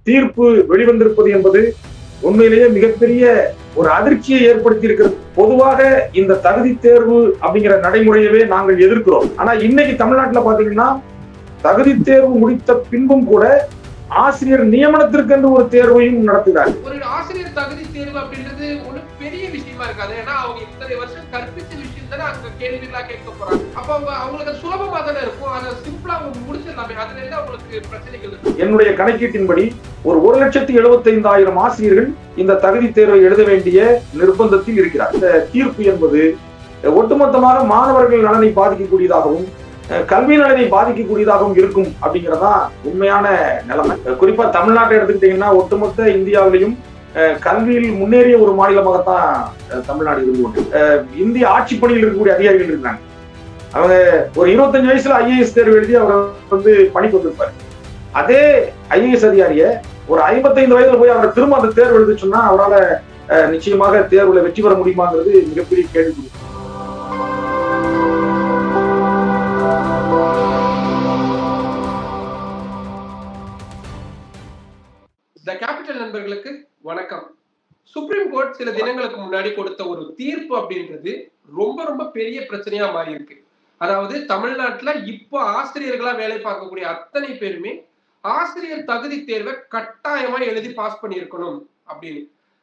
தீர்ப்பு வெளிவந்திருப்பது என்பது உண்மையிலேயே மிகப்பெரிய ஒரு அதிர்ச்சியை ஏற்படுத்தி இருக்கிறது. பொதுவாக இந்த தகுதி தேர்வு அப்படிங்கிற நடைமுறையவே நாங்கள் எதிர்க்கிறோம். ஆனா இன்னைக்கு தமிழ்நாட்டில் பாத்தீங்கன்னா தகுதி தேர்வு முடித்த பின்பும் கூட ஆசிரியர் நியமனத்திற்கென்று ஒரு தேர்வையும் நடத்துகிறார். ஒரு ஆசிரியர் தகுதி தேர்வு அப்படின்றது ஒண்ணு பெரிய விஷயமா இருக்காது. ஏன்னா அவங்க இத்தனை வருஷம் கற்பிச்ச விஷயம் தானே அங்க கேள்விகளா கேட்க போறாங்க. அப்ப அவங்களுக்கு சுலபமா தானே இருக்கும். அதை சிம்பிளா அவங்க முடிச்சிடலாமே. அதுல இருந்து அவங்களுக்கு பிரச்சனைகள் இருக்கு. என்னுடைய கணக்கீட்டின்படி ஒரு 1,75,000 ஆசிரியர்கள் இந்த தகுதி தேர்வை எழுத வேண்டிய நிர்பந்தத்தில் இருக்கிறார். இந்த தீர்ப்பு என்பது ஒட்டுமொத்தமாக மாணவர்கள் நலனை பாதிக்கக்கூடியதாகவும் கல்வி நலனை பாதிக்கக்கூடியதாகவும் இருக்கும் அப்படிங்கறதா உண்மையான நிலைமை. குறிப்பா தமிழ்நாட்டை எடுத்துக்கிட்டீங்கன்னா ஒட்டுமொத்த இந்தியாவிலையும் கல்வியில் முன்னேறிய ஒரு மாநிலமாகத்தான் தமிழ்நாடு இருந்து கொண்டு இந்திய ஆட்சி பணியில் இருக்கக்கூடிய அதிகாரிகள் இருக்கிறாங்க. அவங்க ஒரு 25 வயசுல ஐஏஎஸ் தேர்வு எழுதி அவர் பணிக்கு வந்திருப்பாரு. அதே ஐஏஎஸ் அதிகாரிய ஒரு 55 வயதுல போய் அவரை திரும்ப அந்த தேர்வு எழுத சொன்னா அவரால் நிச்சயமாக தேர்வுல வெற்றி பெற முடியுமாங்கிறது மிகப்பெரிய கேள்வி. தி கேபிட்டல் நண்பர்களுக்கு வணக்கம். சுப்ரீம் கோர்ட் சில தினங்களுக்கு முன்னாடி கொடுத்த ஒரு தீர்ப்பு அப்படின்றது ரொம்ப ரொம்ப பெரிய பிரச்சனையா மாறி இருக்கு. அதாவது தமிழ்நாட்டுல இப்போ ஆசிரியர்களா வேலை பார்க்கக்கூடிய அத்தனை பேருமே ஆசிரியர் தகுதி தேர்வை கட்டாயமா எழுதி பாஸ் பண்ணியிருக்கணும் அப்படின்னு.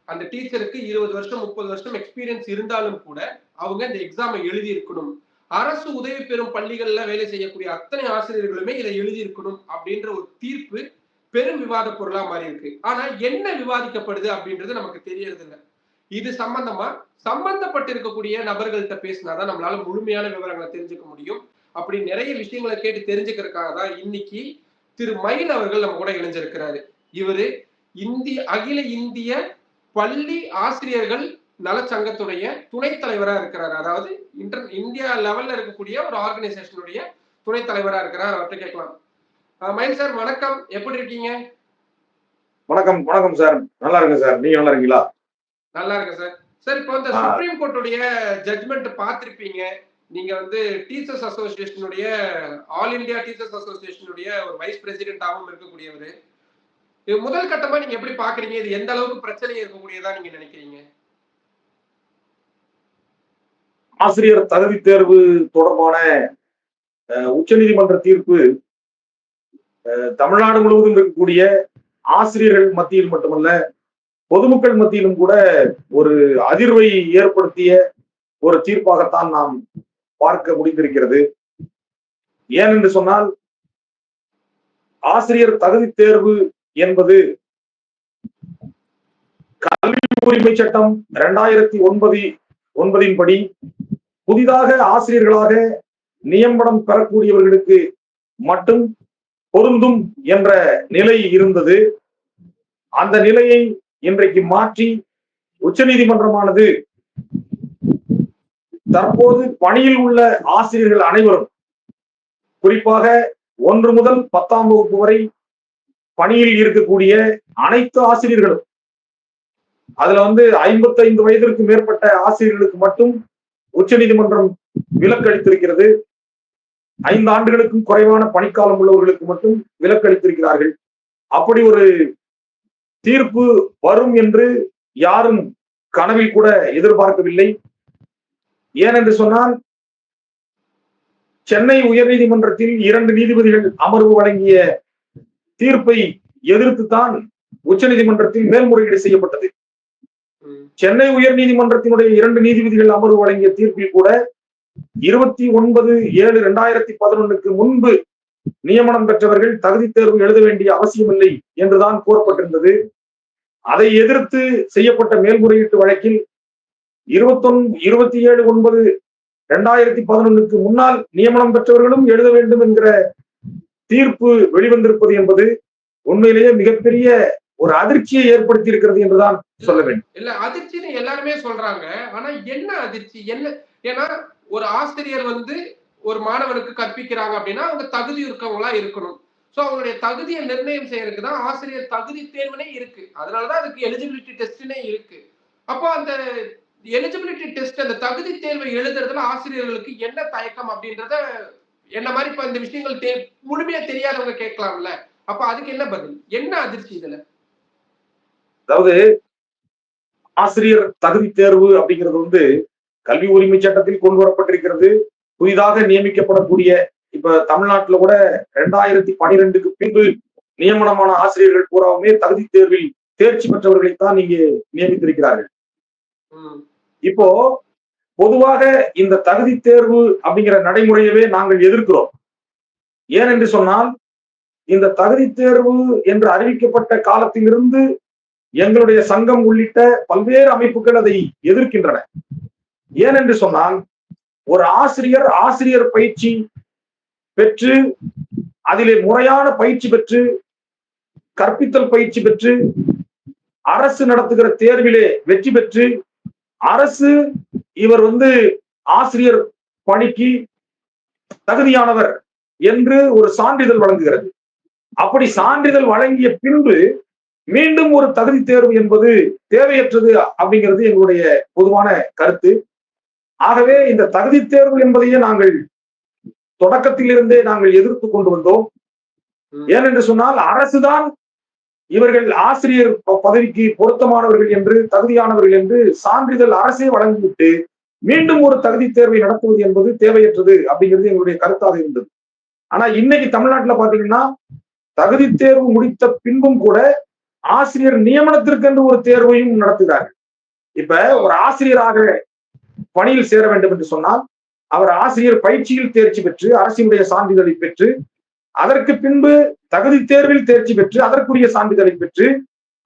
அந்த டீச்சருக்கு 20 வருஷம் 30 வருஷம் எக்ஸ்பீரியன்ஸ் இருந்தாலும் கூட அவங்க இந்த எக்ஸாமை எழுதி இருக்கணும். அரசு உதவி பெறும் பள்ளிகள்ல வேலை செய்யக்கூடிய அத்தனை ஆசிரியர்களுமே இதை எழுதி இருக்கணும் அப்படின்ற ஒரு தீர்ப்பு பெரும் விவாத பொருளா மாறி இருக்கு. ஆனா என்ன விவாதிக்கப்படுது அப்படின்றது நமக்கு தெரியறது இல்லை. இது சம்பந்தப்பட்டிருக்கக்கூடிய நபர்கள்ட்ட பேசினாதான் நம்மளால முழுமையான விவரங்களை தெரிஞ்சுக்க முடியும். அப்படி நிறைய விஷயங்களை கேட்டு தெரிஞ்சுக்கிறதுக்காக தான் இன்னைக்கு திரு மயில் அவர்கள் நம்ம கூட இணைஞ்சிருக்கிறாரு. இவரு அகில இந்திய பள்ளி ஆசிரியர்கள் நலச்சங்கத்துடைய துணைத் தலைவரா இருக்கிறார். அதாவது இந்தியா லெவல்ல இருக்கக்கூடிய ஒரு ஆர்கனைசேஷனுடைய துணைத் தலைவரா இருக்கிறார். அவர்கிட்ட கேட்கலாம். மயில் சார் வணக்கம், எப்படி இருக்கீங்க? வணக்கம் வணக்கம் சார், நல்லா இருக்கு சார். நீங்க நல்லா இருக்கீங்களா? நல்லா இருக்கு சார். சார் இப்போ இந்த சுப்ரீம் கோர்ட்டுடைய ஜட்ஜ்மெண்ட் பார்த்திருப்பீங்க. நீங்க டீச்சர்ஸ் அசோசியேஷனுடைய ஆல் இந்தியா டீச்சர்ஸ் அசோசியேஷனுடைய ஒரு வைஸ் பிரசிடென்டாகவும் இருக்கக்கூடியவர். இது முதல் கட்டமா நீங்க எப்படி பாக்குறீங்க? இது எந்த அளவுக்கு பிரச்சனை இருக்கக்கூடியதா நீங்க நினைக்கிறீங்க? ஆசிரியர் தகுதி தேர்வு தொடர்பான உச்சநீதிமன்ற தீர்ப்பு தமிழ்நாடு முழுவதும் இருக்கக்கூடிய ஆசிரியர்கள் மத்தியில் மட்டுமல்ல பொதுமக்கள் மத்தியிலும் கூட ஒரு அதிர்வை ஏற்படுத்திய ஒரு தீர்ப்பாகத்தான் நாம் பார்க்க முடிந்திருக்கிறது. ஏனென்று சொன்னால் ஆசிரியர் தகுதி தேர்வு என்பது கல்வி உரிமை சட்டம் 2009 படி புதிதாக ஆசிரியர்களாக நியமனம் பெறக்கூடியவர்களுக்கு மட்டும் பொருந்தும் என்ற நிலை இருந்தது. அந்த நிலையை இன்றைக்கு மாற்றி உச்சநீதிமன்றமானது தற்போது பணியில் உள்ள ஆசிரியர்கள் அனைவரும், குறிப்பாக 1 முதல் 10ஆம் வகுப்பு வரை பணியில் இருக்கக்கூடிய அனைத்து ஆசிரியர்களும், அதுல 55 வயதிற்கு மேற்பட்ட ஆசிரியர்களுக்கு மட்டும் உச்சநீதிமன்றம் விலக்கு அளித்திருக்கிறது. 5 ஆண்டுகளுக்கும் குறைவான பணிக்காலம் உள்ளவர்களுக்கு மட்டும் விலக்கு அளித்திருக்கிறார்கள். அப்படி ஒரு தீர்ப்பு வரும் என்று யாரும் கனவில் கூட எதிர்பார்க்கவில்லை. ஏனென்று சொன்னால் சென்னை உயர்நீதிமன்றத்தில் 2 நீதிபதிகள் அமர்வு வழங்கிய தீர்ப்பை எதிர்த்துத்தான் உச்சநீதிமன்றத்தில் மேல்முறையீடு செய்யப்பட்டது. சென்னை உயர்நீதிமன்றத்தினுடைய 2 நீதிபதிகள் அமர்வு வழங்கிய தீர்ப்பில் கூட 29/7/2011 முன்பு நியமனம் பெற்றவர்கள் தகுதி தேர்வு எழுத வேண்டிய அவசியமில்லை என்றுதான் கூறப்பட்டிருந்தது. அதை எதிர்த்து செய்யப்பட்ட மேல்முறையீட்டு வழக்கில் 27/9/2011 முன்னால் நியமனம் பெற்றவர்களும் எழுத வேண்டும் என்கிற தீர்ப்பு வெளிவந்திருப்பது என்பது உண்மையிலேயே மிகப்பெரிய ஒரு அதிர்ச்சியை ஏற்படுத்தி இருக்கிறது என்றுதான் சொல்ல வேண்டும். இல்ல, அதிர்ச்சின்னு எல்லாருமே சொல்றாங்க. ஆனா என்ன அதிர்ச்சி? என்ன? ஏன்னா ஒரு ஆசிரியர் ஒரு மாணவனுக்கு கற்பிக்கிறாங்க அப்படின்னா அவங்க தகுதி இருக்கவங்களா இருக்கணும். சோ அவங்களுடைய தகுதியை நிர்ணயம் செய்யறதுக்கு தான் ஆசிரியர் தகுதி தேர்வுனே இருக்கு. அதனாலதான் அதுக்கு எலிஜிபிலிட்டி டெஸ்ட்னே இருக்கு. அப்போ அந்த எலிஜிபிலிட்டி டெஸ்ட், அந்த தகுதி தேர்வை எழுதுறதுல ஆசிரியர்களுக்கு என்ன தயக்கம் அப்படின்றத என்ன மாதிரி இப்ப இந்த விஷயங்கள் முழுமையா தெரியாதவங்க கேட்கலாம்ல. அப்ப அதுக்கு என்ன பதில், என்ன அதிர்ச்சி இதுல? அதாவது ஆசிரியர் தகுதி தேர்வு அப்படிங்கிறது கல்வி உரிமை சட்டத்தில் கொண்டு வரப்பட்டிருக்கிறது. புதிதாக நியமிக்கப்படக்கூடிய இப்ப தமிழ்நாட்டுல கூட 2012க்கு பின்பு நியமனமான ஆசிரியர்கள் பூராவுமே தகுதி தேர்வில் தேர்ச்சி பெற்றவர்களைத்தான் நீங்க நியமித்திருக்கிறார்கள். இப்போ பொதுவாக இந்த தகுதி தேர்வு அப்படிங்கிற நடைமுறையவே நாங்கள் எதிர்க்கிறோம். ஏனென்று சொன்னால் இந்த தகுதி தேர்வு என்று அறிவிக்கப்பட்ட காலத்திலிருந்து எங்களுடைய சங்கம் உள்ளிட்ட பல்வேறு அமைப்புகள் அதை எதிர்க்கின்றன. ஏனென்று சொன்னால் ஒரு ஆசிரியர் பயிற்சி பெற்று அதிலே முறையான பயிற்சி பெற்று கற்பித்தல் பயிற்சி பெற்று அரசு நடத்துகிற தேர்விலே வெற்றி பெற்று அரசு இவர் ஆசிரியர் பணிக்கு தகுதியானவர் என்று ஒரு சான்றிதழ் வழங்குகிறது. அப்படி சான்றிதழ் வழங்கிய பின்பு மீண்டும் ஒரு தகுதி தேர்வு என்பது தேவையற்றது அப்படிங்கிறது எங்களுடைய பொதுவான கருத்து. ஆகவே இந்த தகுதி தேர்வு என்பதையே நாங்கள் தொடக்கத்திலிருந்தே நாங்கள் எதிர்த்து கொண்டு வந்தோம். ஏனென்று சொன்னால் அரசுதான் இவர்கள் ஆசிரியர் பதவிக்கு பொருத்தமானவர்கள் என்று தகுதியானவர்கள் என்று சான்றிதழ் அரசே வழங்கிவிட்டு மீண்டும் ஒரு தகுதி தேர்வை நடத்துவது என்பது தேவையற்றது அப்படிங்கிறது எங்களுடைய கருத்தாக இருந்தது. ஆனா இன்னைக்கு தமிழ்நாட்டுல பாத்தீங்கன்னா தகுதி தேர்வு முடித்த பின்பும் கூட ஆசிரியர் நியமனத்திற்கென்று ஒரு தேர்வையும் நடத்துகிறார்கள். இப்ப ஒரு ஆசிரியராக பணியில் சேர வேண்டும் என்று சொன்னால் அவர் ஆசிரியர் பயிற்சியில் தேர்ச்சி பெற்று அரசினுடைய சான்றிதழை பெற்று அதற்கு பின்பு தகுதி தேர்வில் தேர்ச்சி பெற்று அதற்குரிய சான்றிதழை பெற்று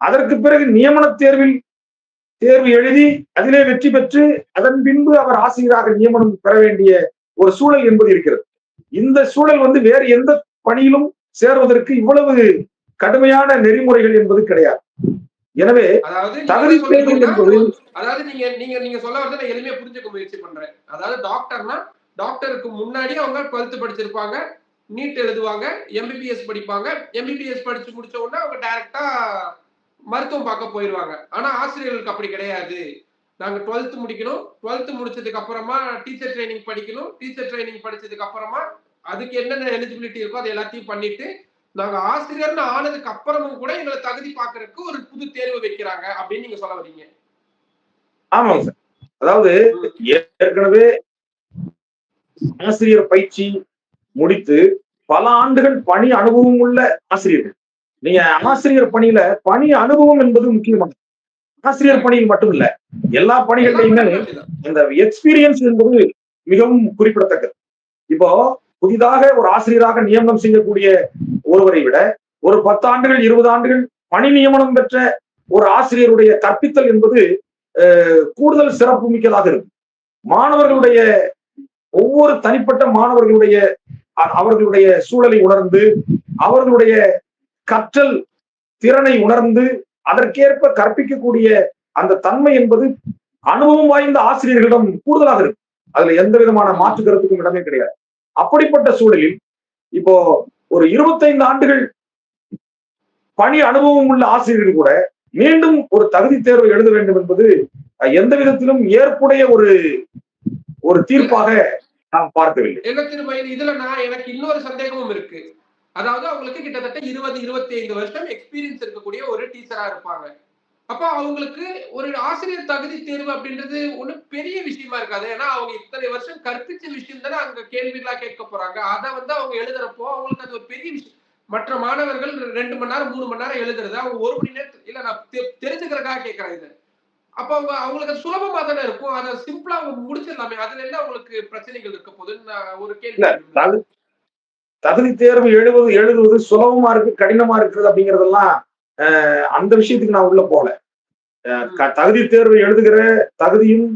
அதற்கு பிறகு நியமன தேர்வு எழுதி அதிலே வெற்றி பெற்று அதன் பின்பு அவர் ஆசிரியராக நியமனம் பெற வேண்டிய ஒரு சூழல் என்பது இருக்கிறது. இந்த சூழல் வேறு எந்த பணியிலும் சேர்வதற்கு இவ்வளவு கடுமையான நெறிமுறைகள் என்பது கிடையாது. எனவே தகுதி தேர்வு என்பது நீங்க சொல்ல வரத எளிமையா புரிஞ்சுக்க முயற்சி பண்றேன். அதாவது டாக்டருக்கு முன்னாடி அவங்க 12th படிச்சிருப்பாங்க, நீட் எழுதுவாங்க, எம்பிபிஎஸ் படிப்பாங்க, எம்பிபிஎஸ் படிச்சு முடிச்ச உடனே அவங்க டைரக்டா மருத்துவம் பார்க்க போயிருவாங்க. ஆனா ஆசிரியர்களுக்கு அப்படி கிடையாது. நாங்க 12th முடிக்கணும், 12th முடிச்சதுக்கு அப்புறமா டீச்சர் ட்ரைனிங் படிக்கணும், டீச்சர் ட்ரைனிங் படிச்சதுக்கு அப்புறமா அதுக்கு என்னென்ன எலிஜிபிலிட்டி இருக்கோ அது எல்லாத்தையும் பண்ணிட்டு நாங்க ஆசிரியர்னு ஆனதுக்கு அப்புறமும் கூட எங்களை தகுதி பார்க்கறதுக்கு ஒரு புது தேர்வு வைக்கிறாங்க அப்படின்னு நீங்க சொல்ல வரீங்க. ஆமாங்க சார். அதாவது ஏற்கனவே ஆசிரியர் பயிற்சி முடித்து பல ஆண்டுகள் பணி அனுபவம் உள்ள ஆசிரியர்கள், நீங்க ஆசிரியர் பணியில பணி அனுபவம் என்பது முக்கியமானது. ஆசிரியர் பணியில் மட்டும் இல்ல, எல்லா பணிகளிலுமே இந்த எக்ஸ்பீரியன்ஸ் என்பது மிகவும் குறிப்பிடத்தக்கது. இப்போ புதிதாக ஒரு ஆசிரியராக நியமனம் செய்யக்கூடிய ஒருவரை விட ஒரு 10 ஆண்டுகள் 20 ஆண்டுகள் பணி நியமனம் பெற்ற ஒரு ஆசிரியருடைய கற்பித்தல் என்பது கூடுதல் சிறப்பு மிக்கதாக இருக்கும். மாணவர்களுடைய ஒவ்வொரு தனிப்பட்ட மாணவர்களுடைய அவர்களுடைய சூழலை உணர்ந்து அவர்களுடைய கற்றல் திறனை உணர்ந்து அதற்கேற்ப கற்பிக்கக்கூடிய அந்த தன்மை என்பது அனுபவம் வாய்ந்த ஆசிரியர்களிடம் கூடுதலாக இருக்கும். அதுல எந்த விதமான மாற்று கருத்துக்கும் இடமே கிடையாது. அப்படிப்பட்ட சூழலில் இப்போ ஒரு 25 ஆண்டுகள் பணி அனுபவம் உள்ள ஆசிரியர்கள் கூட மீண்டும் ஒரு தகுதி தேர்வை எழுத வேண்டும் என்பது எந்த விதத்திலும் ஏற்புடைய ஒரு தீர்ப்பாக நாம் பார்க்கவில்லை. என்ன திரும்ப இதுல எனக்கு இன்னொரு சந்தேகமும் இருக்கு. அதாவது அவங்களுக்கு கிட்டத்தட்ட 20-25 வருஷம் எக்ஸ்பீரியன்ஸ் இருக்கக்கூடிய ஒரு டீச்சரா இருப்பாங்க. அப்ப அவங்களுக்கு ஒரு ஆசிரியர் தகுதி தேர்வு அப்படின்றது ஒண்ணு பெரிய விஷயமா இருக்காது. ஏன்னா அவங்க இத்தனை வருஷம் கற்பிச்ச விஷயம் தானே அங்க கேள்விகளா கேட்க போறாங்க. அதை அவங்க எழுதுறப்போ அவங்களுக்கு அது ஒரு பெரிய விஷயம். மற்ற மாணவர்கள் 2 மணி நேரம் 3 மணி நேரம் எழுதுறது அவங்க 1 மணி நேரத்துல இல்ல நான் தெரிஞ்சுக்கிறதுக்காக கேட்கறேன் இது. அப்ப அவங்களுக்கு அது சுலபமா தானே இருக்கும். அதை சிம்பிளா அவங்க முடிச்சிடலாமே. அதுல என்ன அவங்களுக்கு பிரச்சனைகள் இருக்க போதுன்னு ஒரு கேள்வி. தகுதி தேர்வு எழுதுவது சுலபமா இருக்கு கடினமா இருக்கிறது அப்படிங்கறதெல்லாம் அந்த விஷயத்துக்கு நான் உள்ள போல. தகுதி தேர்வு எழுதுகிற தகுதியும்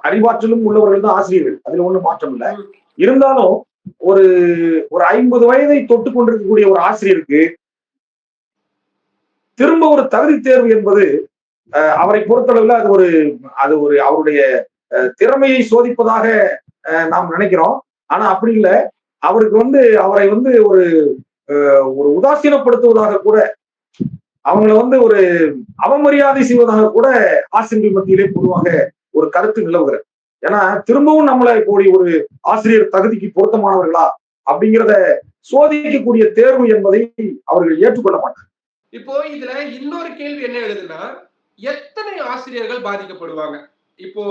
அறிவாற்றலும் உள்ளவர்கள் தான் ஆசிரியர்கள், அதுல ஒண்ணும் மாற்றம் இல்லை. இருந்தாலும் ஒரு 50 வயதை தொட்டு கொண்டிருக்கக்கூடிய ஒரு ஆசிரியருக்கு திரும்ப ஒரு தகுதி தேர்வு என்பது அவரை பொறுத்தளவுல அது ஒரு அவருடைய திறமையை சோதிப்பதாக நாம் நினைக்கிறோம். ஆனா அப்படி இல்லை. அவருக்கு அவரை ஒரு உதாசீனப்படுத்துவதாக கூட அவங்களை ஒரு அவமரியாதை செய்வதாக கூட ஆசிரியர்கள் மத்தியிலே பொதுவாக ஒரு கருத்து நிலவுகிறது. ஏன்னா திரும்பவும் நம்மளை கூடி ஒரு ஆசிரியர் தகுதிக்கு பொருத்தமானவர்களா அப்படிங்கிறத சோதிக்கக்கூடிய தேர்வு என்பதை அவர்கள் ஏற்றுக்கொள்ள மாட்டார்கள். இப்போ இதுல இன்னொரு கேள்வி என்ன எழுதுன்னா, எத்தனை ஆசிரியர்கள் பாதிக்கப்படுவாங்க? இப்போ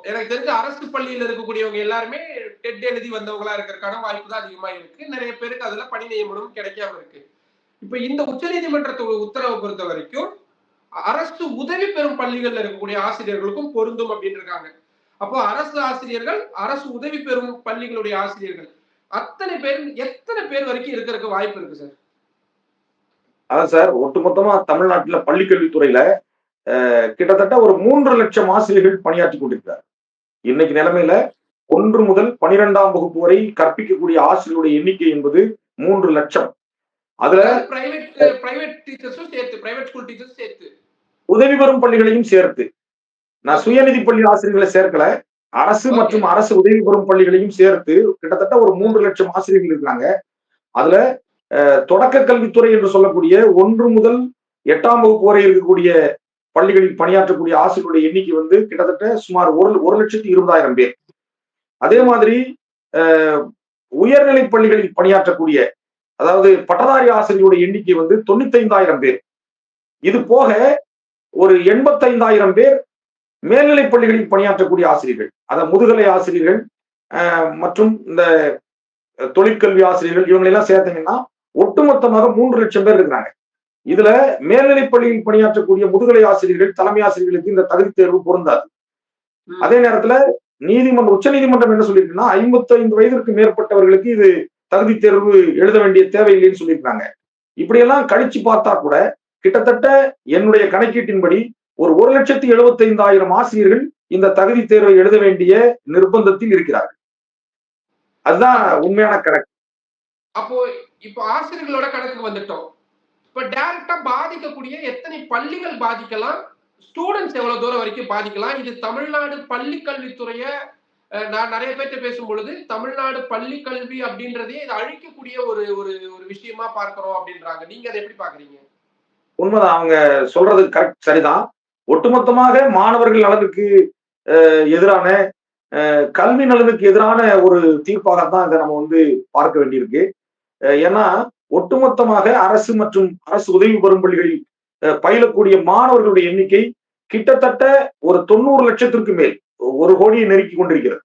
எனக்கு தெரிஞ்ச அரசு பள்ளியில இருக்கக்கூடியவங்க எல்லாருமே டெட் எழுதி வந்தவங்களா இருக்கிறதுக்கான வாய்ப்பு தான் அதிகமா இருக்கு. நிறைய பேருக்கு அதுல பணி நியமனம் கிடைக்காம இருக்கு. இப்ப இந்த உச்சநீதிமன்றத்தோட உத்தரவை பொறுத்த வரைக்கும் அரசு உதவி பெறும் பள்ளிகள்ல இருக்கக்கூடிய ஆசிரியர்களுக்கும் பொருந்தும் அப்படின்னு இருக்காங்க. அப்போ அரசு ஆசிரியர்கள், அரசு உதவி பெறும் பள்ளிகளுடைய ஆசிரியர்கள் அத்தனை பேர் எத்தனை பேர் வரைக்கும் இருக்கிறதுக்கு வாய்ப்பு இருக்கு சார்? அதான் சார், ஒட்டுமொத்தமா தமிழ்நாட்டுல பள்ளிக்கல்வித்துறையில கிட்டத்தட்ட ஒரு 3 லட்சம் ஆசிரியர்கள் பணியாற்றி கொண்டிருக்கிறார். இன்னைக்கு நிலைமையில 1 முதல் 12ஆம் வகுப்பு வரை கற்பிக்கக்கூடிய ஆசிரியருடைய எண்ணிக்கை என்பது 3 லட்சம். அதுல பிரைவேட் டீச்சர்ஸும் சேர்த்து, பிரைவேட் ஸ்கூல் டீச்சர்ஸ் சேர்த்து, உதவி பெறும் பள்ளிகளையும் சேர்த்து, நான் சுயநிதி பள்ளி ஆசிரியர்களை சேர்க்கல, அரசு மற்றும் அரசு உதவி பெறும் பள்ளிகளையும் சேர்த்து கிட்டத்தட்ட ஒரு 3 லட்சம் ஆசிரியர்கள் இருக்காங்க. அதுல தொடக்க கல்வித்துறை என்று சொல்லக்கூடிய 1 முதல் 8ஆம் வகுப்பு வரை இருக்கக்கூடிய பள்ளிகளில் பணியாற்றக்கூடிய ஆசிரியருடைய எண்ணிக்கை வந்து கிட்டத்தட்ட சுமார் 1,20,20,000 பேர். அதே மாதிரி உயர்நிலை பள்ளிகளில் பணியாற்றக்கூடிய, அதாவது பட்டதாரி ஆசிரியருடைய எண்ணிக்கை வந்து 95,000 பேர். இது போக ஒரு 85,000 பேர் மேல்நிலை பள்ளிகளில் பணியாற்றக்கூடிய ஆசிரியர்கள், அதாவது முதுகலை ஆசிரியர்கள் மற்றும் இந்த தொழிற்கல்வி ஆசிரியர்கள், இவங்களை எல்லாம் சேர்த்தீங்கன்னா ஒட்டுமொத்தமாக 3 லட்சம் பேர் இருக்கிறாங்க. இதுல மேல்நிலை பள்ளியில் பணியாற்றக்கூடிய முதுகலை ஆசிரியர்கள், தலைமை ஆசிரியர்களுக்கு இந்த தகுதி தேர்வு பொருந்தாது. அதே நேரத்துல உச்ச நீதிமன்றம் என்ன சொல்லியிருக்குன்னா 55 வயதிற்கு மேற்பட்டவர்களுக்கு இது தகுதி தேர்வு எழுத வேண்டிய தேவையில்லைன்னு சொல்லியிருக்காங்க. இப்படியெல்லாம் கழிச்சு பார்த்தா கூட கிட்டத்தட்ட என்னுடைய கணக்கீட்டின்படி ஒரு 1,75,000 ஆசிரியர்கள் இந்த தகுதி தேர்வை எழுத வேண்டிய நிர்பந்தத்தில் இருக்கிறார்கள். அதுதான் உண்மையான கணக்கு. அப்போ இப்போ ஆசிரியர்களோட கணக்குக்கு வந்துட்டோம். இப்ப டைரக்டா பாதிக்கக்கூடிய எத்தனை பள்ளிகள் பாதிக்கலாம், ஸ்டூடெண்ட்ஸ் எவ்வளவு தூரம் வரைக்கும் பாதிக்கலாம்? இது தமிழ்நாடு பள்ளி கல்வித்துறைய நான் நிறைய பேர்ட்ட பேசும்பொழுது தமிழ்நாடு பள்ளி கல்வி அப்படின்றதே இதை அழிக்கக்கூடிய ஒரு ஒரு ஒரு விஷயமா பார்க்கிறோம் அப்படின்றாங்க. நீங்க அதை எப்படி பாக்குறீங்க? உண்மைதான், அவங்க சொல்றது கரெக்ட், சரிதான். ஒட்டுமொத்தமாக மாணவர்கள் நலனுக்கு எதிரான, கல்வி நலனுக்கு எதிரான ஒரு தீர்ப்பாகத்தான் இதை நம்ம வந்து பார்க்க வேண்டியிருக்கு. ஏன்னா ஒட்டுமொத்தமாக அரசு மற்றும் அரசு உதவி பெறும் பள்ளிகளில் பயிலக்கூடிய மாணவர்களுடைய எண்ணிக்கை கிட்டத்தட்ட ஒரு 90 லட்சத்திற்கு மேல், 1 கோடியை நெருக்கி கொண்டிருக்கிறது.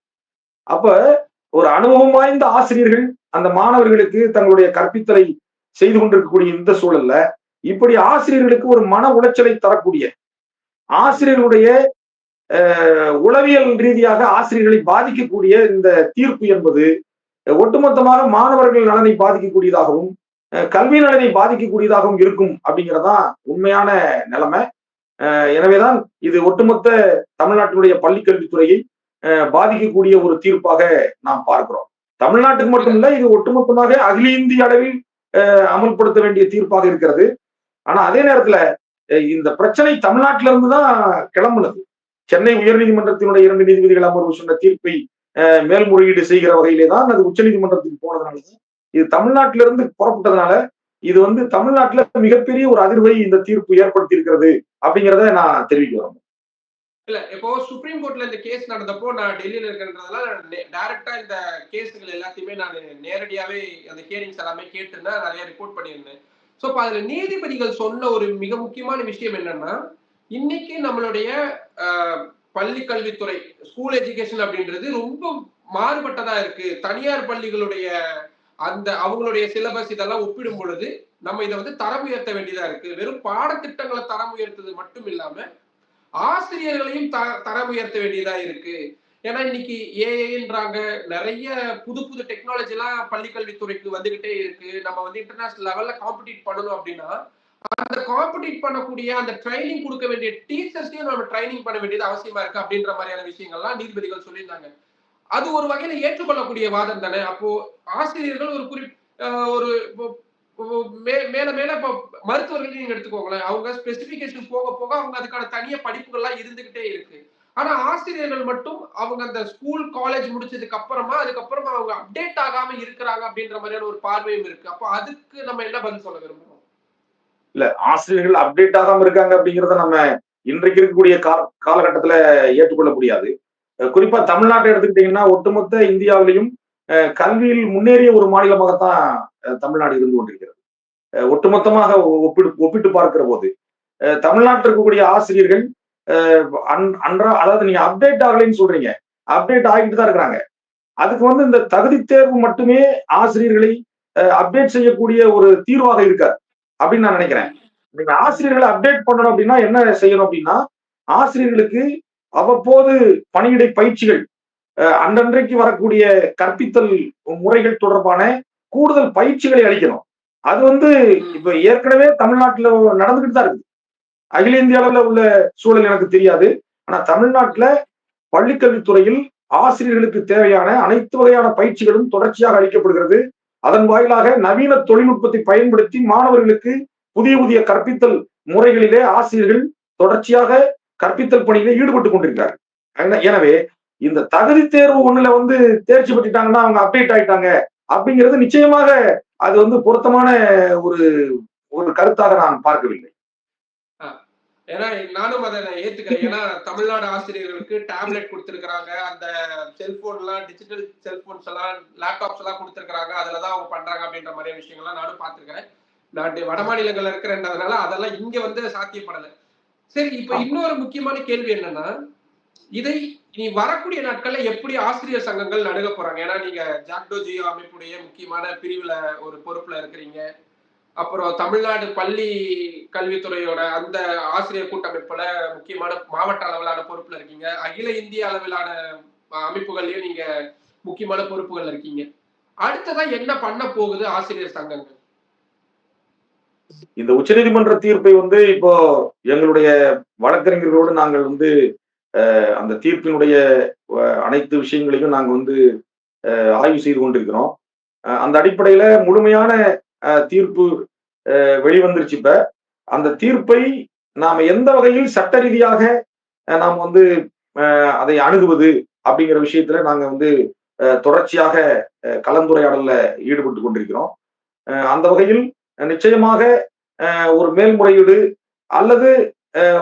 அப்ப ஒரு அனுபவம் வாய்ந்த ஆசிரியர்கள் அந்த மாணவர்களுக்கு தங்களுடைய கற்பித்தலை செய்து கொண்டிருக்கக்கூடிய இந்த சூழல்ல இப்படி ஆசிரியர்களுக்கு ஒரு மன உளைச்சலை தரக்கூடிய, ஆசிரியர்களுடைய உளவியல் ரீதியாக ஆசிரியர்களை பாதிக்கக்கூடிய இந்த தீர்ப்பு என்பது ஒட்டுமொத்தமாக மாணவர்கள் நலனை பாதிக்கக்கூடியதாகவும் கல்வி நலனை பாதிக்கக்கூடியதாகவும் இருக்கும் அப்படிங்கிறதான் உண்மையான நிலைமை. எனவேதான் இது ஒட்டுமொத்த தமிழ்நாட்டினுடைய பள்ளி கல்வித்துறையை பாதிக்கக்கூடிய ஒரு தீர்ப்பாக நாம் பார்க்கிறோம். தமிழ்நாட்டுக்கு மட்டுமில்ல, இது ஒட்டுமொத்தமாக அகில இந்திய அளவில் அமல்படுத்த வேண்டிய தீர்ப்பாக இருக்கிறது. ஆனா அதே நேரத்துல இந்த பிரச்சனை தமிழ்நாட்டில இருந்துதான் கிளம்புனது. சென்னை உயர்நீதிமன்றத்தினுடைய 2 நீதிபதிகள் அமர்வு சொன்ன தீர்ப்பை மேல்முறையீடு செய்கிற வகையிலே தான் அது உச்ச நீதிமன்றத்துக்கு போனதுனால, இது தமிழ்நாட்டிலிருந்து புறப்பட்டதுனால இது வந்து தமிழ்நாட்டுல மிகப்பெரிய ஒரு அதிர்வை இந்த தீர்ப்பு ஏற்படுத்தி இருக்கிறது அப்படிங்கிறத நான் தெரிவிக்க வரேன். இல்ல, இப்போ சுப்ரீம் கோர்ட்ல இந்த கேஸ் நடந்தப்போ நான் டெல்லியில இருக்கிறதுனால டைரக்டா இந்த கேஸுகள் எல்லாத்தையுமே நான் நேரடியாவே அந்த ஹியரிங்ஸ் எல்லாமே கேட்டுருந்தேன், நிறைய ரிப்போர்ட் பண்ணியிருந்தேன். சோ இப்ப அதுல நீதிபதிகள் சொன்ன ஒரு மிக முக்கியமான விஷயம் என்னன்னா, இன்னைக்கு நம்மளுடைய பள்ளி கல்வித்துறை, ஸ்கூல் எஜுகேஷன் அப்படின்றது ரொம்ப மாறுபட்டதா இருக்கு. தனியார் பள்ளிகளுடைய அந்த அவங்களுடைய சிலபஸ் இதெல்லாம் ஒப்பிடும் பொழுது நம்ம இதை வந்து தரம் உயர்த்த வேண்டியதா இருக்கு. வெறும் பாடத்திட்டங்களை தரம் உயர்த்தது மட்டும் இல்லாம ஆசிரியர்களையும் தரம் உயர்த்த வேண்டியதா இருக்கு. ஏன்னா இன்னைக்கு ஏஐன்றாங்க, நிறைய புது புது டெக்னாலஜி எல்லாம் பள்ளி கல்வித்துறைக்கு வந்துகிட்டே இருக்கு. நம்ம வந்து இன்டர்நேஷனல் லெவல்ல காம்படிட் பண்ணணும் அப்படின்னா அந்த காம்படிட் பண்ணக்கூடிய அந்த ட்ரைனிங் கொடுக்க வேண்டிய டீச்சர்ஸையும் நம்ம ட்ரைனிங் பண்ண வேண்டியது அவசியமா இருக்கு அப்படின்ற மாதிரியான விஷயங்கள்லாம் நீதிபதிகள் சொல்லியிருந்தாங்க. அது ஒரு வகையில ஏற்றுக்கொள்ளக்கூடிய வாதம் தானே. அப்போ ஆசிரியர்கள் ஒரு மேல மேல இப்போ மருத்துவர்கள் நீங்க எடுத்துக்கோங்களேன், அவங்க ஸ்பெசிபிகேஷன் போக போக அவங்க அதுக்கான தனிய படிப்புகள்லாம் இருந்துகிட்டே இருக்கு. ஆனா ஆசிரியர்கள் மட்டும் அவங்க அந்த ஸ்கூல் காலேஜ் முடிச்சதுக்கு அப்புறமா அதுக்கப்புறமா அவங்க அப்டேட் ஆகாம இருக்கிறாங்க அப்படின்ற மாதிரியான ஒரு பார்வையும் இருக்கு. அப்போ அதுக்கு நம்ம என்ன பதில் சொல்ல விரும்புறோம்? இல்ல, ஆசிரியர்கள் அப்டேட் ஆகாம இருக்காங்க அப்படிங்கிறத நம்ம இன்றைக்கு இருக்கக்கூடிய காலகட்டத்துல ஏற்றுக்கொள்ள முடியாது. குறிப்பா தமிழ்நாட்டை எடுத்துக்கிட்டீங்கன்னா ஒட்டுமொத்த இந்தியாவிலையும் கல்வியில் முன்னேறிய ஒரு மாநிலமாகத்தான் தமிழ்நாடு இருந்து கொண்டிருக்கிறது. ஒட்டுமொத்தமாக ஒப்பிட்டு பார்க்கிற போது தமிழ்நாட்டில் இருக்கக்கூடிய ஆசிரியர்கள் அதாவது நீங்க அப்டேட் ஆகலைன்னு சொல்றீங்க, அப்டேட் ஆகிட்டு தான் இருக்கிறாங்க. அதுக்கு இந்த தகுதி தேர்வு மட்டுமே ஆசிரியர்களை அப்டேட் செய்யக்கூடிய ஒரு தீர்வாக இருக்காது அப்படின்னு நான் நினைக்கிறேன். நீங்க ஆசிரியர்களை அப்டேட் பண்ணணும் அப்படின்னா என்ன செய்யணும் அப்படின்னா, ஆசிரியர்களுக்கு அவ்வப்போது பணியிடை பயிற்சிகள், அன்றன்றைக்கு வரக்கூடிய கற்பித்தல் முறைகள் தொடர்பான கூடுதல் பயிற்சிகளை அளிக்கணும். அது இப்ப ஏற்கனவே தமிழ்நாட்டில் நடந்துகிட்டு தான் இருக்கு. அகில இந்திய அளவில் உள்ள சூழல் எனக்கு தெரியாது. ஆனா தமிழ்நாட்டுல பள்ளிக்கல்வித்துறையில் ஆசிரியர்களுக்கு தேவையான அனைத்து வகையான பயிற்சிகளும் தொடர்ச்சியாக அளிக்கப்படுகிறது. அதன் வாயிலாக நவீன தொழில்நுட்பத்தை பயன்படுத்தி மாணவர்களுக்கு புதிய புதிய கற்பித்தல் முறைகளிலே ஆசிரியர்கள் தொடர்ச்சியாக கற்பித்தல் பணியிலே ஈடுபட்டு கொண்டிருக்கிறார்கள். எனவே இந்த தகுதி தேர்வு ஒண்ணுல தேர்ச்சி பெற்றுட்டாங்கன்னா அவங்க அப்டேட் ஆயிட்டாங்க அப்படிங்கிறது நிச்சயமாக அது பொருத்தமான ஒரு ஒரு கருத்தாக நான் பார்க்கவில்லை. ஏன்னா நானும் அதை ஏத்துக்கிறேன். ஏன்னா தமிழ்நாடு ஆசிரியர்களுக்கு டேப்லெட் கொடுத்திருக்கிறாங்க, அந்த செல்போன் எல்லாம், டிஜிட்டல் செல்போன்ஸ் எல்லாம், லேப்டாப்ஸ் எல்லாம் கொடுத்திருக்கிறாங்க, அதுலதான் அவங்க பண்றாங்க அப்படின்ற மாதிரி விஷயங்கள்லாம் நானும் பார்த்திருக்கிறேன். நாட்டு வட மாநிலங்கள்ல இருக்கிறதுனால அதெல்லாம் இங்க சாத்தியப்படல. சரி, இப்ப இன்னொரு முக்கியமான கேள்வி என்னன்னா, இதை நீ வரக்கூடிய நாட்கள்ல எப்படி ஆசிரியர் சங்கங்கள் அணுக போறாங்க? ஏன்னா நீங்க ஜாக்டோ ஜியோ அமைப்புடைய முக்கியமான பிரிவுல ஒரு பொறுப்புல இருக்கிறீங்க. அப்புறம் தமிழ்நாடு பள்ளி கல்வித்துறையோட அந்த ஆசிரியர் கூட்டமைப்புல முக்கியமான மாவட்ட அளவிலான பொறுப்புல இருக்கீங்க. அகில இந்திய அளவிலான அமைப்புகள்லயும் நீங்க முக்கியமான பொறுப்புகள் இருக்கீங்க. அடுத்ததா என்ன பண்ண போகுது ஆசிரியர் சங்கங்கள்? இந்த உச்சநீதிமன்ற தீர்ப்பை இப்போ எங்களுடைய வழக்கறிஞர்களோடு நாங்கள் அந்த தீர்ப்பினுடைய அனைத்து விஷயங்களையும் நாங்க ஆய்வு செய்து கொண்டிருக்கிறோம். அந்த அடிப்படையில முழுமையான தீர்ப்பு வெளிவந்துருச்சு. இப்ப அந்த தீர்ப்பை நாம எந்த வகையில் சட்ட ரீதியாக நாம் அதை அணுகுவது அப்படிங்கிற விஷயத்துல நாங்க தொடர்ச்சியாக கலந்துரையாடல்ல ஈடுபட்டு கொண்டிருக்கிறோம். அந்த வகையில் நிச்சயமாக ஒரு மேல்முறையீடு அல்லது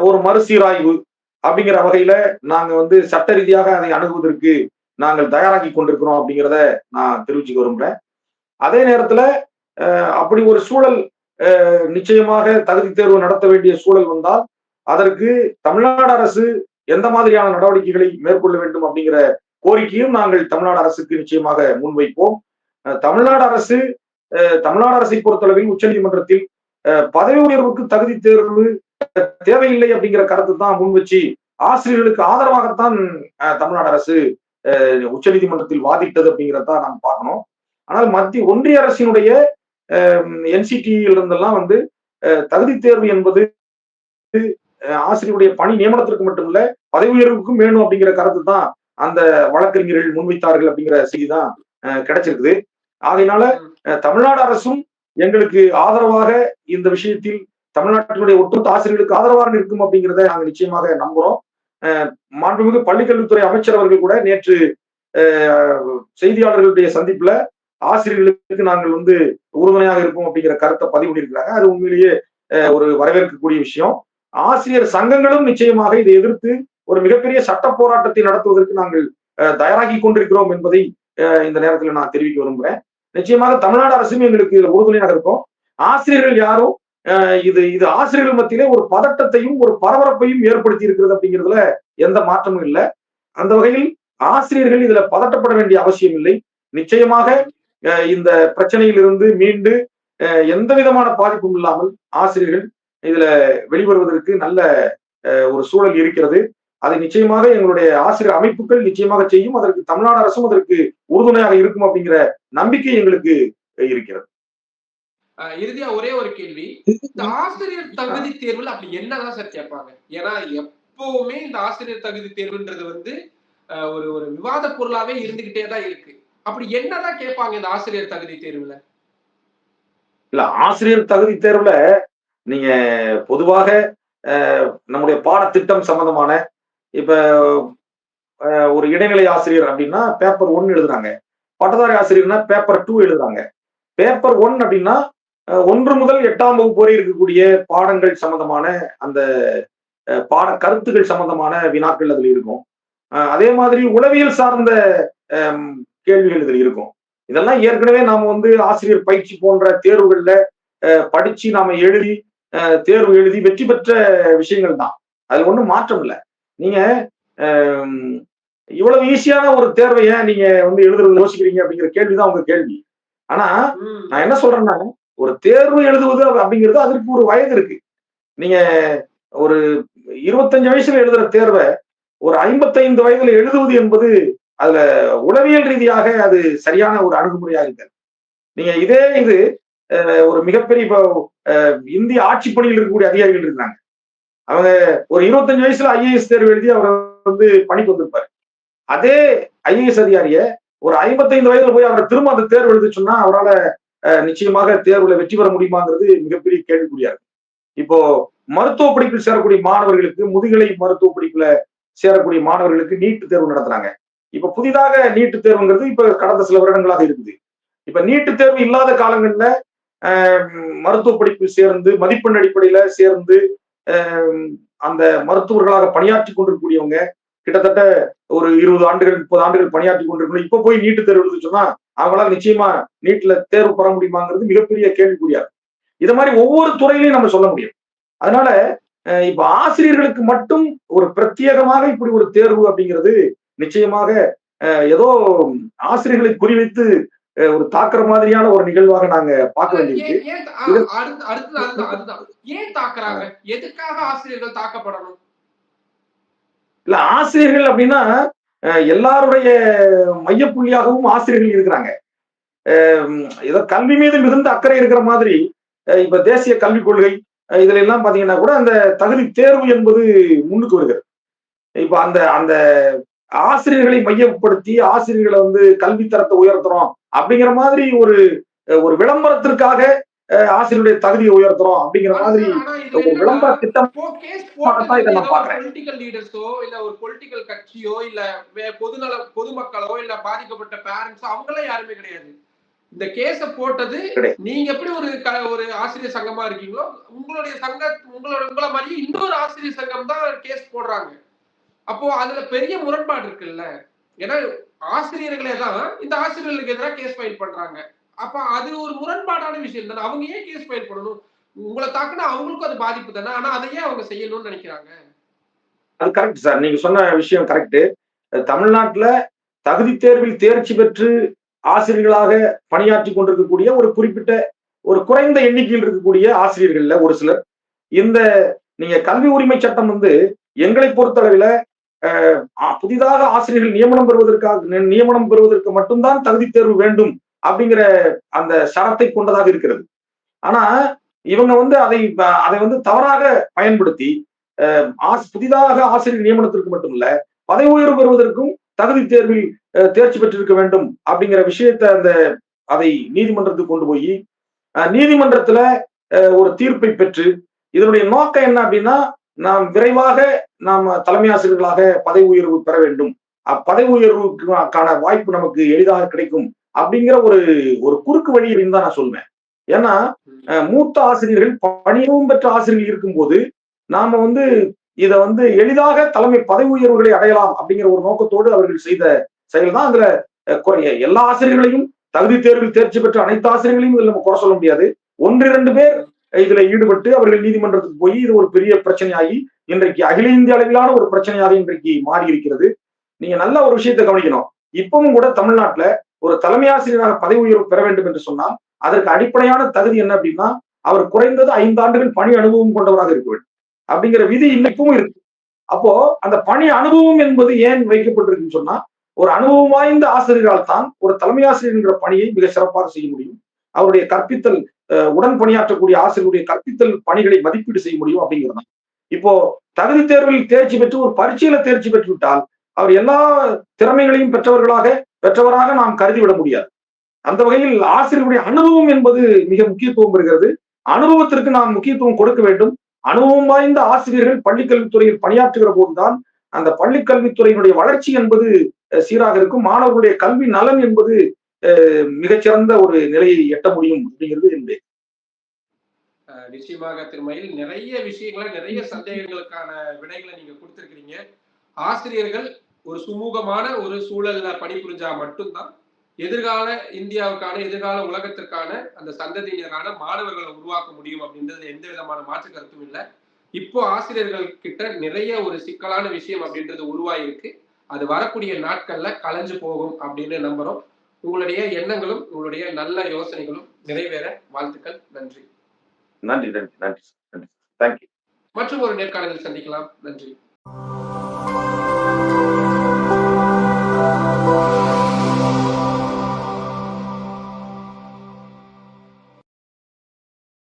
ஒரு மறுசீராய்வு அப்படிங்கிற வகையில நாங்க சட்ட ரீதியாக அதை அணுகுவதற்கு நாங்கள் தயாராகி கொண்டிருக்கிறோம் அப்படிங்கிறத நான் தெரிவிச்சுக்க விரும்புறேன். அதே நேரத்துல அப்படி ஒரு சூழல் நிச்சயமாக தகுதி தேர்வு நடத்த வேண்டிய சூழல் வந்தால் அதற்கு தமிழ்நாடு அரசு எந்த மாதிரியான நடவடிக்கைகளை மேற்கொள்ள வேண்டும் அப்படிங்கிற கோரிக்கையும் நாங்கள் தமிழ்நாடு அரசுக்கு நிச்சயமாக முன்வைப்போம். தமிழ்நாடு அரசை பொறுத்தளவில் உச்சநீதிமன்றத்தில் பதவி உயர்வுக்கு தகுதி தேர்வு தேவையில்லை அப்படிங்கிற கருத்து தான் முன் வச்சு ஆசிரியர்களுக்கு ஆதரவாகத்தான் தமிழ்நாடு அரசு உச்சநீதிமன்றத்தில் வாதிட்டது அப்படிங்கிறத நாம் பார்க்கணும். ஆனால் ஒன்றிய அரசினுடைய என்சிடியில் இருந்தெல்லாம் தகுதி தேர்வு என்பது ஆசிரியருடைய பணி நியமனத்திற்கு மட்டுமல்ல பதவி உயர்வுக்கும் வேணும் அப்படிங்கிற கருத்து தான் அந்த வழக்கறிஞர்கள் முன்வைத்தார்கள் அப்படிங்கிற செய்தி தான் கிடைச்சிருக்குது. ஆகையினால தமிழ்நாடு அரசும் எங்களுக்கு ஆதரவாக இந்த விஷயத்தில் தமிழ்நாட்டினுடைய ஒட்டுமொத்த ஆசிரியர்களுக்கு ஆதரவாக இருக்கும் அப்படிங்கிறத நாங்கள் நிச்சயமாக நம்புறோம். மாண்புமிகு பள்ளிக்கல்வித்துறை அமைச்சர் அவர்கள் கூட நேற்று செய்தியாளர்களுடைய சந்திப்புல ஆசிரியர்களுக்கு நாங்கள் உறுதுணையாக இருப்போம் அப்படிங்கிற கருத்தை பதிவு பண்ணியிருக்கிறாங்க. அது உண்மையிலேயே ஒரு வரவேற்கக்கூடிய விஷயம். ஆசிரியர் சங்கங்களும் நிச்சயமாக இதை எதிர்த்து ஒரு மிகப்பெரிய சட்ட போராட்டத்தை நடத்துவதற்கு நாங்கள் தயாராகி கொண்டிருக்கிறோம் என்பதை இந்த நேரத்தில் நான் தெரிவிக்க விரும்புகிறேன். நிச்சயமாக தமிழ்நாடு அரசும் எங்களுக்கு உறுதுணையாக இருக்கும். ஆசிரியர்கள் யாரும் இது ஆசிரியர்கள் மத்தியிலே ஒரு பதட்டத்தையும் ஒரு பரபரப்பையும் ஏற்படுத்தி இருக்கிறது அப்படிங்கிறதுல எந்த மாற்றமும் இல்லை. அந்த வகையில் ஆசிரியர்கள் இதுல பதட்டப்பட வேண்டிய அவசியம் இல்லை. நிச்சயமாக இந்த பிரச்சனையில் இருந்து மீண்டு எந்த விதமான பாதிப்பும் இல்லாமல் ஆசிரியர்கள் இதுல வெளிவருவதற்கு நல்ல ஒரு சூழல் இருக்கிறது. அதை நிச்சயமாக எங்களுடைய ஆசிரியர் அமைப்புகள் நிச்சயமாக செய்யும். அதற்கு தமிழ்நாடு அரசும் அதற்கு உறுதுணையாக இருக்கும் அப்படிங்கிற நம்பிக்கை எங்களுக்கு இருக்கிறது. இறுதியா ஒரே ஒரு கேள்வி, இந்த ஆசிரியர் தகுதி தேர்வுல அப்படி என்னதான் சார் கேட்பாங்க? ஏன்னா எப்பவுமே இந்த ஆசிரியர் தகுதி தேர்வுன்றது ஒரு ஒரு விவாத பொருளாவே இருந்துகிட்டே தான் இருக்கு. அப்படி என்னதான் கேட்பாங்க இந்த ஆசிரியர் தகுதி தேர்வுல? இல்ல, ஆசிரியர் தகுதி தேர்வுல நீங்க பொதுவாக நம்முடைய பாடத்திட்டம் சம்பந்தமான இப்ப ஒரு இடைநிலை ஆசிரியர் அப்படின்னா பேப்பர் 1 எழுதுறாங்க, பட்டதாரி ஆசிரியர்னா பேப்பர் 2 எழுதுறாங்க. பேப்பர் 1 அப்படின்னா 1 முதல் 8ஆம் வகுப்பு வரை இருக்கக்கூடிய பாடங்கள் சம்பந்தமான அந்த பாட கருத்துக்கள் சம்பந்தமான வினாக்கள் அதில் இருக்கும். அதே மாதிரி உளவியல் சார்ந்த கேள்விகள் இதில் இருக்கும். இதெல்லாம் ஏற்கனவே நாம வந்து ஆசிரியர் பயிற்சி போன்ற தேர்வுகள்ல படிச்சு நாம எழுதி தேர்வு எழுதி வெற்றி பெற்ற விஷயங்கள் தான். அதுல ஒண்ணும் மாற்றம் இல்ல. நீங்க அஹ், இவ்வளவு ஈஸியான ஒரு தேர்வை ஏன் நீங்க வந்து எழுதுறது யோசிக்கிறீங்க அப்படிங்கிற கேள்விதான் உங்க கேள்வி. ஆனா ம். நான் என்ன சொல்றேன்னா, ஒரு தேர்வு எழுதுவது அப்படிங்கிறது அதற்கு ஒரு வயது இருக்கு. நீங்க ஒரு 25 வயசுல எழுதுற தேர்வை ஒரு 55 வயதுல எழுதுவது என்பது அதுல உளவியல் ரீதியாக அது சரியான ஒரு அணுகுமுறையா இருக்காது. நீங்க இதே இது ஒரு மிகப்பெரிய இப்போ இந்திய ஆட்சி பணியில் இருக்கக்கூடிய அதிகாரிகள் இருக்காங்க. அவங்க ஒரு 25 வயசுல ஐஏஎஸ் தேர்வு எழுதி அவர் வந்து பணிக்கு வந்திருப்பாரு. அதே ஐஏஎஸ் அதிகாரிய ஒரு 55 வயதுல போய் அவரை திரும்ப அந்த தேர்வு எழுத சொன்னா அவரால நிச்சயமாக தேர்வுல வெற்றி பெற முடியுமாங்கிறது மிகப்பெரிய கேள்விக்குறியா இருக்கு. இப்போ மருத்துவ படிப்பில் சேரக்கூடிய மாணவர்களுக்கு முதுகலை மருத்துவ படிப்புல சேரக்கூடிய மாணவர்களுக்கு நீட் தேர்வு நடத்துறாங்க. இப்ப புதிதாக நீட் தேர்வுங்கிறது இப்ப கடந்த சில வருடங்களாக இருக்குது. இப்ப நீட் தேர்வு இல்லாத காலங்கள்ல மருத்துவ படிப்பில் சேர்ந்து மதிப்பெண் அடிப்படையில சேர்ந்து அந்த மருத்துவர்களாக பணியாற்றி கொண்டிருக்கக்கூடியவங்க கிட்டத்தட்ட ஒரு 20 ஆண்டுகள் 30 ஆண்டுகள் பணியாற்றி கொண்டிருக்கணும். இப்ப போய் நீட்டு தேர்வு எழுத சொன்னா அவங்களால நிச்சயமா நீட்ல தேர்வு பெற முடியுமாங்கிறது மிகப்பெரிய கேள்விக்குறியா இருக்கு. இத மாதிரி ஒவ்வொரு துறையிலையும் நம்ம சொல்ல முடியும். அதனால இப்ப ஆசிரியர்களுக்கு மட்டும் ஒரு பிரத்யேகமாக இப்படி ஒரு தேர்வு அப்படிங்கிறது நிச்சயமாக ஏதோ ஆசிரியர்களை குறிவைத்து ஒரு தாக்குற மாதிரியான ஒரு நிகழ்வாக நாங்க பார்க்க வேண்டியிருக்கு. அதுதான் ஏன் தாக்குறாங்க? எதுக்காக ஆசிரியர்கள் தாக்கப்படணும்? இல்ல ஆசிரியர்கள் அப்படின்னா எல்லாருடைய மையப்புள்ளியாகவும் ஆசிரியர்கள் இருக்கிறாங்க. ஏதோ கல்வி மீது மிகுந்த அக்கறை இருக்கிற மாதிரி இப்ப தேசிய கல்விக் கொள்கை இதுல எல்லாம் பாத்தீங்கன்னா கூட அந்த தகுதி தேர்வு என்பது முன்னுக்கு வருகிறது. இப்ப அந்த அந்த ஆசிரியர்களை மையப்படுத்தி ஆசிரியர்களை வந்து கல்வி தரத்தை உயர்த்துறோம் அப்படிங்கிற மாதிரி ஒரு ஒரு விளம்பரத்திற்காக ஆசிரியருடைய தகுதியை உயர்த்துறோம் அப்படிங்கிற மாதிரி ஒரு விளம்பர திட்டமாகத்தான் இதை நான் பாக்குறேன். பொலிட்டிக்கல் லீடர்ஸோ இல்ல ஒரு பொலிட்டிக்கல் கட்சியோ இல்ல பொதுமக்களோ இல்ல பாதிக்கப்பட்ட பேரண்ட்ஸோ அவங்களாம் யாருமே கிடையாது. இந்த கேஸ போட்டது நீங்க எப்படி ஒரு ஆசிரியர் சங்கமா இருக்கீங்களோ உங்களுடைய உங்கள மாதிரி இன்னொரு ஆசிரியர் சங்கம் தான் கேஸ் போடுறாங்க. அப்போ அதுல பெரிய முரண்பாடு இருக்குல்ல. ஏன்னா ஆசிரியர்களே தான் இந்த ஆசிரியர்களுக்கு எதிராக கேஸ் ஃபைல் பண்றாங்க. அப்ப அது ஒரு முரண்பாடான விஷயம் தானே. அவங்க ஏன் கேஸ் ஃபைல் பண்ணணும்? உங்களை தாக்குனா அவங்களுக்கும் அது பாதிப்பு தானே. ஆனா அதை ஏன் அவங்க செய்யணும்னு நினைக்கிறாங்க? அது கரெக்ட் சார். நீங்க சொன்ன விஷயம் கரெக்ட். தமிழ்நாட்டுல தகுதி தேர்வில் தேர்ச்சி பெற்று ஆசிரியர்களாக பணியாற்றி கொண்டிருக்கக்கூடிய ஒரு குறிப்பிட்ட ஒரு குறைந்த எண்ணிக்கையில் இருக்கக்கூடிய ஆசிரியர்கள்ல ஒரு சிலர் இந்த நீங்க கல்வி உரிமை சட்டம் வந்து எங்களை பொறுத்தளவில் புதிதாக ஆசிரியர்கள் நியமனம் பெறுவதற்கு மட்டும்தான் தகுதி தேர்வு வேண்டும் அப்படிங்கிற அந்த சரத்தை கொண்டதாக இருக்கிறது. ஆனா இவங்க வந்து அதை வந்து தவறாக பயன்படுத்தி புதிதாக ஆசிரியர் நியமனத்திற்கு மட்டுமல்ல பதவி உயர்வு பெறுவதற்கும் தகுதி தேர்வில் தேர்ச்சி பெற்றிருக்க வேண்டும் அப்படிங்கிற விஷயத்தை அதை நீதிமன்றத்துக்கு கொண்டு போய் நீதிமன்றத்துல ஒரு தீர்ப்பை பெற்று இதனுடைய நோக்கம் என்ன அப்படின்னா நாம் விரைவாக தலைமை ஆசிரியர்களாக பதவி உயர்வு பெற வேண்டும், பதவி உயர்வுக்கான வாய்ப்பு நமக்கு எளிதாக கிடைக்கும் அப்படிங்கிற ஒரு குறுக்கு வழி அப்படின்னு தான் நான் சொல்வேன். ஏன்னா மூத்த ஆசிரியர்கள் பணியும் பெற்ற ஆசிரியர்கள் இருக்கும்போது நாம வந்து இதை வந்து எளிதாக தலைமை பதவி உயர்வுகளை அடையலாம் அப்படிங்கிற ஒரு நோக்கத்தோடு அவர்கள் செய்த செயல் தான். அதுல எல்லா ஆசிரியர்களையும் தகுதி தேர்வில் தேர்ச்சி பெற்ற அனைத்து ஆசிரியர்களையும் இதுல நம்ம குறை சொல்ல முடியாது. 1-2 பேர் இதுல ஈடுபட்டு அவர்கள் நீதிமன்றத்துக்கு போய் இது ஒரு பெரிய பிரச்சனையாகி இன்றைக்கு அகில இந்திய அளவிலான ஒரு பிரச்சனையாக இன்றைக்கு மாறி இருக்கிறது. நீங்க நல்ல ஒரு விஷயத்தை கவனிக்கணும். இப்பவும் கூட தமிழ்நாட்டுல ஒரு தலைமை ஆசிரியராக பதவி உயர்வு பெற வேண்டும் என்று சொன்னால் அதற்கு அடிப்படையான தகுதி என்ன அப்படின்னா அவர் குறைந்தது 5 ஆண்டுகள் பணி அனுபவம் கொண்டவராக இருக்க வேண்டும் அப்படிங்கிற விதி இன்னைக்கும் இருக்கு. அப்போ அந்த பணி அனுபவம் என்பது ஏன் வைக்கப்பட்டிருக்குன்னு சொன்னா ஒரு அனுபவம் வாய்ந்த ஆசிரியர்களால் தான் ஒரு தலைமை ஆசிரியர் என்கிற பணியை மிக சிறப்பாக செய்ய முடியும். அவருடைய கற்பித்தல் உடன் பணியாற்றக்கூடிய ஆசிரியருடைய கற்பித்தல் பணிகளை மதிப்பீடு செய்ய முடியும் அப்படிங்கிறது. இப்போ தகுதி தேர்வில் தேர்ச்சி பெற்று ஒரு பரீட்சையில தேர்ச்சி பெற்று விட்டால் அவர் எல்லா திறமைகளையும் பெற்றவராக நாம் கருதிவிட முடியாது. அந்த வகையில் ஆசிரியருடைய அனுபவம் என்பது மிக முக்கியத்துவம் பெறுகிறது. அனுபவத்திற்கு நாம் முக்கியத்துவம் கொடுக்க வேண்டும். அனுபவம் வாய்ந்த ஆசிரியர்கள் பள்ளிக்கல்வித்துறையில் பணியாற்றுகிற போதுதான் அந்த பள்ளிக்கல்வித்துறையினுடைய வளர்ச்சி என்பது சீராக இருக்கும். மாணவர்களுடைய கல்வி நலன் என்பது மிகச்சிறந்த ஒரு நிலையை எட்ட முடியும் அப்படிங்கிறது என்னுடைய நிச்சயமாக திருமயில் நிறைய விஷயங்களை நிறைய சந்தேகங்களுக்கான விடைகளை நீங்க கொடுத்திருக்கிறீங்க. ஆசிரியர்கள் ஒரு சுமூகமான ஒரு சூழல்ல பணிபுரிஞ்சா மட்டும்தான் எதிர்கால இந்தியாவுக்கான எதிர்கால உலகத்திற்கான அந்த சந்ததியினரான மாணவர்களை உருவாக்க முடியும் அப்படின்றது எந்த விதமான மாற்று கருத்தும் இல்லை. இப்போ ஆசிரியர்கள் கிட்ட நிறைய ஒரு சிக்கலான விஷயம் அப்படின்றது உருவாயிருக்கு. அது வரக்கூடிய நாட்கள்ல கலைஞ்சு போகும் அப்படின்னு நம்புறோம். உங்களுடைய எண்ணங்களும் உங்களுடைய நல்ல யோசனைகளும் நிறைவேற வாழ்த்துக்கள். நன்றி. நன்றி நன்றி நன்றி நன்றி. தேங்க்யூ. மற்றும் ஒரு நேர்காணலில் சந்திக்கலாம். நன்றி.